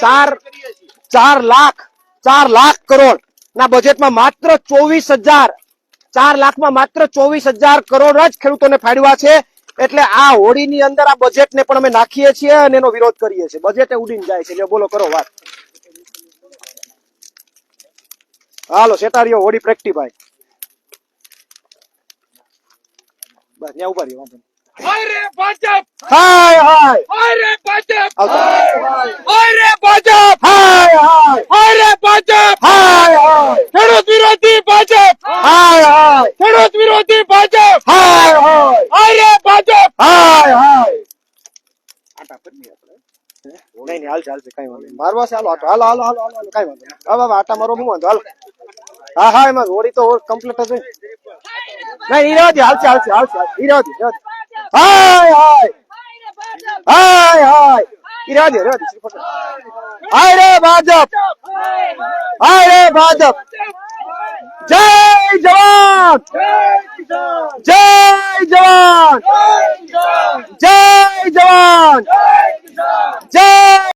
4 લાખ કરોડ ના બજેટમાં માત્ર 24,000 4 લાખમાં માત્ર 24,000 કરોડ જ ખેડૂતોને ફાળવ્યા છે. એટલે આ હોળીની અંદર આ બજેટને પણ અમે નાખીએ છીએ અને એનો વિરોધ કરીએ છીએ. બજેટ ઉડીને જાય છે. બોલો, કરો વાત. હાલો સેટારીઓ હોળી પ્રેક્ટિભાઈ બસ ત્યાં ઉભા રહ્યો. હાય રે ભાજપ, હાય હાય હાય રે ભાજપ, હાય રે ભાજપ, હાય હાય રે ભાજપ, હાય ખેડૂત વિરોધી ભાજપ, હાય હાય ખેડૂત વિરોધી ભાજપ, હાય હાય હાય રે ભાજપ, હાય હાય. આટા પડી આપણે નહીં હાલ ચાલશે કઈ વાંધો નહીં. મારવા છે હાલો હાલો હાલો હાલો હાલો કઈ વાંધો નહીં. હા બાબા આટા મારો હું વાંધો હાલો. હા હા એમાં હોળી તો કમ્પ્લીટ જ નહીં ઈરાદી હાલશે હાલશે હાલશે ઈરાદી હાય હાય હાય હાય ઈરાદી હાય રે ભાજપ હાય રે ભાજપ. જય જવાન જય જવાન